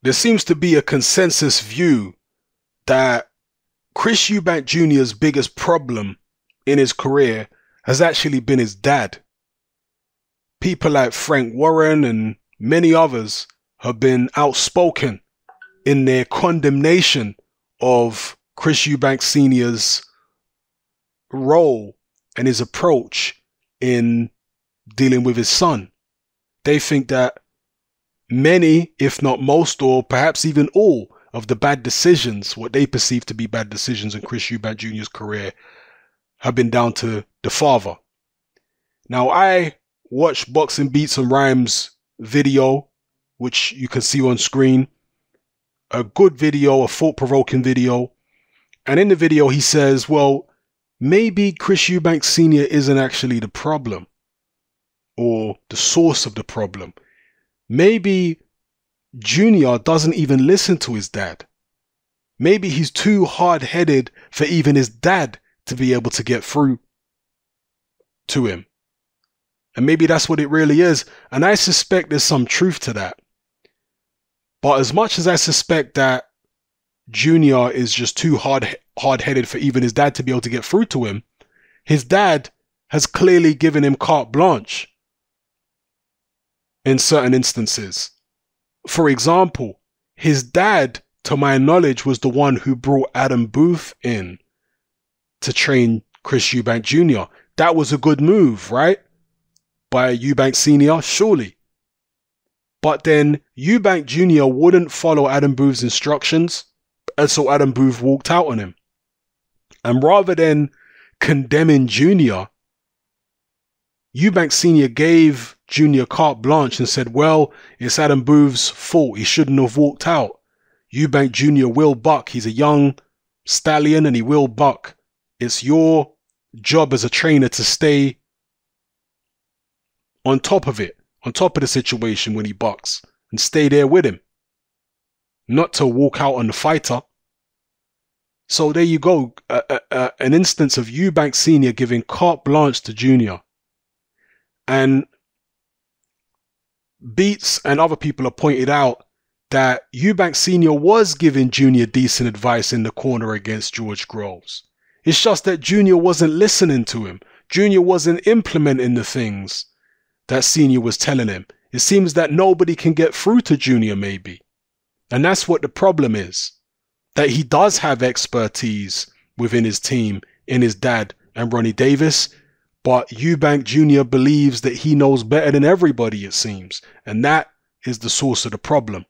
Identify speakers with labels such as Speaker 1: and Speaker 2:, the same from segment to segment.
Speaker 1: there seems to be a consensus view that Chris Eubank Jr.'s biggest problem in his career has actually been his dad. People like Frank Warren and many others have been outspoken in their condemnation of Chris Eubank Sr.'s role and his approach in dealing with his son. They think that many, if not most, or perhaps even all of the bad decisions, what they perceive to be bad decisions in Chris Eubank Jr.'s career, have been down to the father. Now, I watched Boxing Beats and Rhymes video, which you can see on screen. A good video, a thought-provoking video. And in the video, he says, well, maybe Chris Eubank Sr. isn't actually the problem or the source of the problem. Maybe Junior doesn't even listen to his dad. Maybe he's too hard-headed for even his dad to be able to get through to him. And maybe that's what it really is. And I suspect there's some truth to that. But as much as I suspect that Junior is just too hard-headed for even his dad to be able to get through to him, his dad has clearly given him carte blanche in certain instances. For example, his dad, to my knowledge, was the one who brought Adam Booth in to train Chris Eubank Jr. That was a good move, right? By Eubank Sr., surely. But then Eubank Jr. wouldn't follow Adam Booth's instructions, and so Adam Booth walked out on him. And rather than condemning Jr., Eubank Sr. gave Jr. carte blanche and said, well, it's Adam Booth's fault. He shouldn't have walked out. Eubank Jr. will buck. He's a young stallion and he will buck. It's your job as a trainer to stay on top of it, on top of the situation when he bucks, and stay there with him. Not to walk out on the fighter. So there you go, an instance of Eubank Sr. giving carte blanche to Junior. And Beats and other people have pointed out that Eubank Sr. was giving Junior decent advice in the corner against George Groves. It's just that Junior wasn't listening to him. Junior wasn't implementing the things that Senior was telling him. It seems that nobody can get through to Junior, maybe. And that's what the problem is. That he does have expertise within his team, in his dad and Ronnie Davis, but Eubank Jr. believes that he knows better than everybody, it seems. And that is the source of the problem.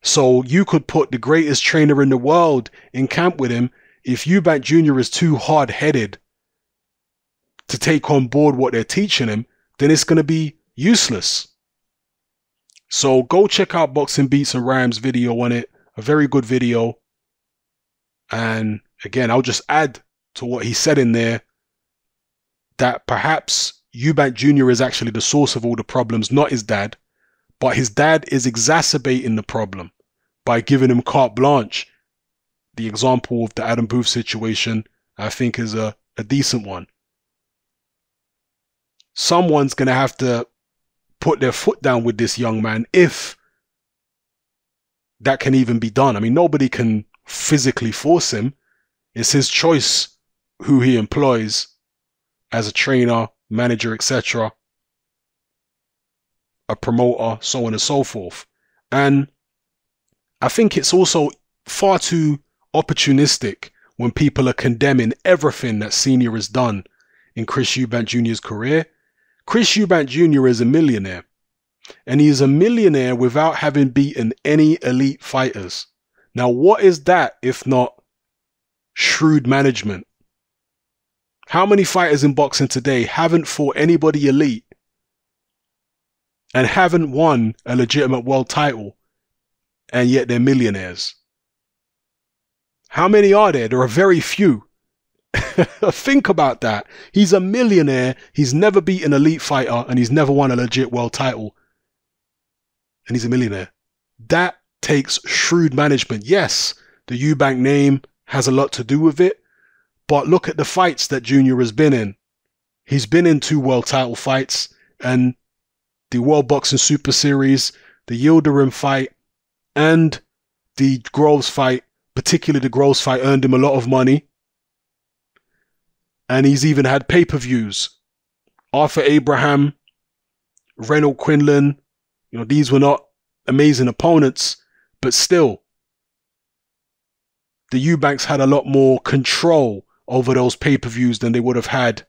Speaker 1: So you could put the greatest trainer in the world in camp with him. If Eubank Jr. is too hard-headed to take on board what they're teaching him, then it's going to be useless. So go check out Boxing Beats and Rhymes video on it. A very good video. And again, I'll just add to what he said in there that perhaps Eubank Jr. is actually the source of all the problems, not his dad. But his dad is exacerbating the problem by giving him carte blanche. The example of the Adam Booth situation, I think, is a decent one. Someone's going to have to put their foot down with this young man, if that can even be done. I mean, nobody can physically force him. It's his choice who he employs as a trainer, manager, etc., a promoter, so on and so forth. And I think it's also far too opportunistic when people are condemning everything that Senior has done in Chris Eubank Jr.'s career. Chris Eubank Jr. is a millionaire, and he is a millionaire without having beaten any elite fighters. Now, what is that if not shrewd management? How many fighters in boxing today haven't fought anybody elite and haven't won a legitimate world title, and yet they're millionaires? How many are there? There are very few. Think about that. He's a millionaire. He's never beaten an elite fighter, and he's never won a legit world title. And he's a millionaire. That takes shrewd management. Yes, the Eubank name has a lot to do with it, but look at the fights that Junior has been in. He's been in 2 world title fights, and the World Boxing Super Series, the Yildirim fight, and the Groves fight, particularly the Groves fight, earned him a lot of money. And he's even had pay-per-views. Arthur Abraham, Reynold Quinlan, these were not amazing opponents, but still, the Eubanks had a lot more control over those pay-per-views than they would have had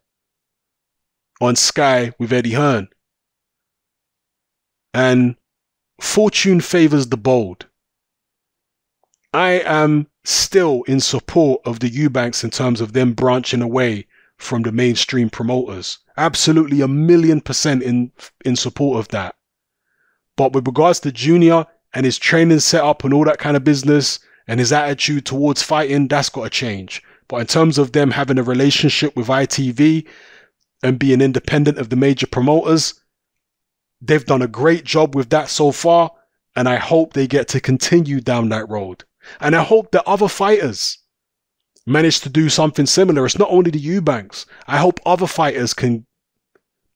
Speaker 1: on Sky with Eddie Hearn. And fortune favors the bold. I am still in support of the Eubanks in terms of them branching away from the mainstream promoters. Absolutely 1,000,000% in support of that. But with regards to Junior and his training setup and all that kind of business and his attitude towards fighting, that's got to change. But in terms of them having a relationship with ITV and being independent of the major promoters, they've done a great job with that so far, and I hope they get to continue down that road. And I hope that other fighters manage to do something similar. It's not only the Eubanks. I hope other fighters can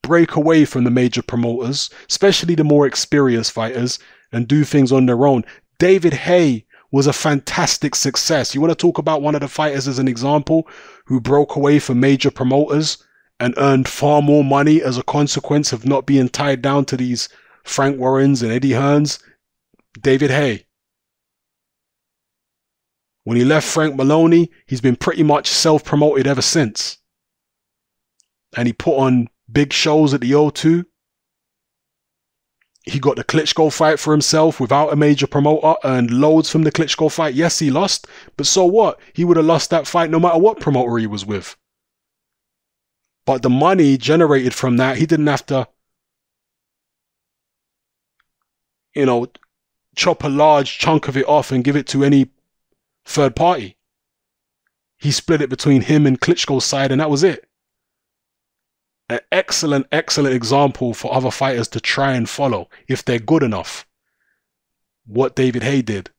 Speaker 1: break away from the major promoters, especially the more experienced fighters, and do things on their own. David Haye was a fantastic success. You want to talk about one of the fighters as an example who broke away from major promoters and earned far more money as a consequence of not being tied down to these Frank Warrens and Eddie Hearns? David Haye. When he left Frank Maloney, he's been pretty much self-promoted ever since. And he put on big shows at the O2. He got the Klitschko fight for himself without a major promoter, earned loads from the Klitschko fight. Yes, he lost, but so what? He would have lost that fight no matter what promoter he was with. But the money generated from that, he didn't have to, chop a large chunk of it off and give it to any third party. He split it between him and Klitschko's side, and that was it. An excellent, excellent example for other fighters to try and follow if they're good enough. What David Haye did.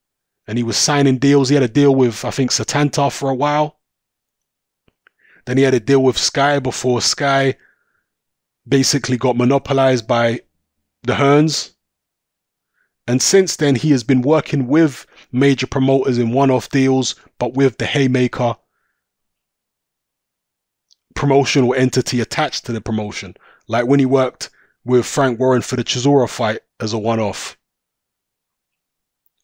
Speaker 1: And he was signing deals. He had a deal with, I think, Satanta for a while. Then he had a deal with Sky before Sky basically got monopolized by the Hearns. And since then, he has been working with major promoters in one-off deals, but with the Haymaker promotional entity attached to the promotion. Like when he worked with Frank Warren for the Chisora fight as a one-off.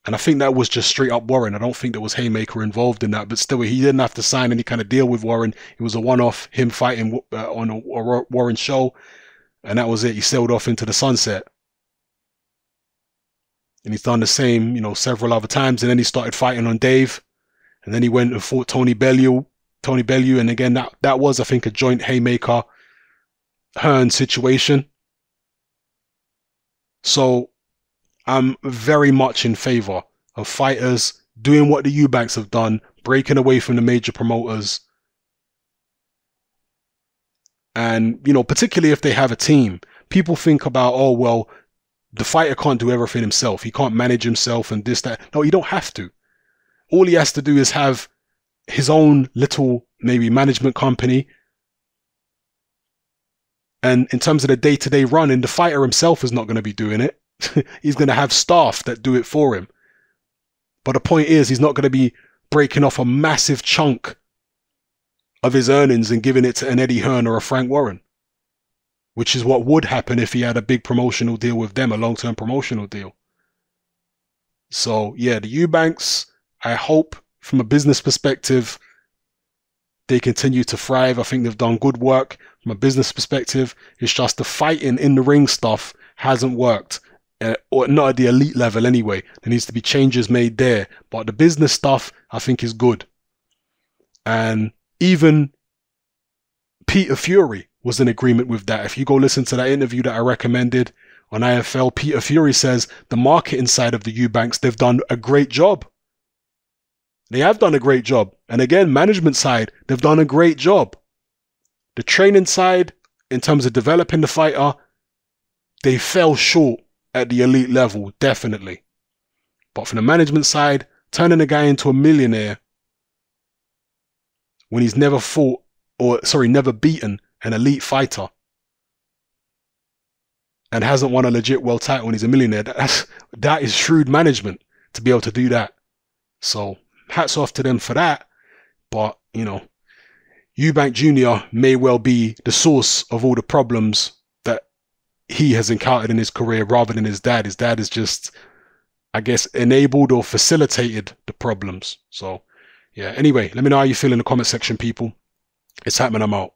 Speaker 1: And I think that was just straight up Warren. I don't think there was Haymaker involved in that, but still, he didn't have to sign any kind of deal with Warren. It was a one-off, him fighting on a Warren show, and that was it. He sailed off into the sunset. And he's done the same, several other times. And then he started fighting on Dave. And then he went and fought Tony Bellew. And again, that was, I think, a joint Haymaker Hearn situation. So I'm very much in favor of fighters doing what the Eubanks have done, breaking away from the major promoters. And, particularly if they have a team. People think about, oh, well, the fighter can't do everything himself. He can't manage himself and this, that. No, you don't have to. All he has to do is have his own little, maybe, management company. And in terms of the day-to-day running, the fighter himself is not going to be doing it. He's going to have staff that do it for him. But the point is, he's not going to be breaking off a massive chunk of his earnings and giving it to an Eddie Hearn or a Frank Warren. Which is what would happen if he had a big promotional deal with them, a long-term promotional deal. So, yeah, the Eubanks, I hope, from a business perspective, they continue to thrive. I think they've done good work from a business perspective. It's just the fighting in the ring stuff hasn't worked. Or not at the elite level anyway. There needs to be changes made there. But the business stuff, I think, is good. And even Peter Fury was in agreement with that. If you go listen to that interview that I recommended on IFL, Peter Fury says the marketing side of the Eubanks, they've done a great job. They have done a great job. And again, management side, they've done a great job. The training side, in terms of developing the fighter, they fell short at the elite level, definitely. But from the management side, turning a guy into a millionaire when he's never fought, never beaten an elite fighter and hasn't won a legit world title when he's a millionaire, that is shrewd management to be able to do that. So hats off to them for that. But, you know, Eubank Jr. may well be the source of all the problems that he has encountered in his career rather than his dad. His dad has just, I guess, enabled or facilitated the problems. So, yeah. Anyway, let me know how you feel in the comment section, people. It's happening. I'm out.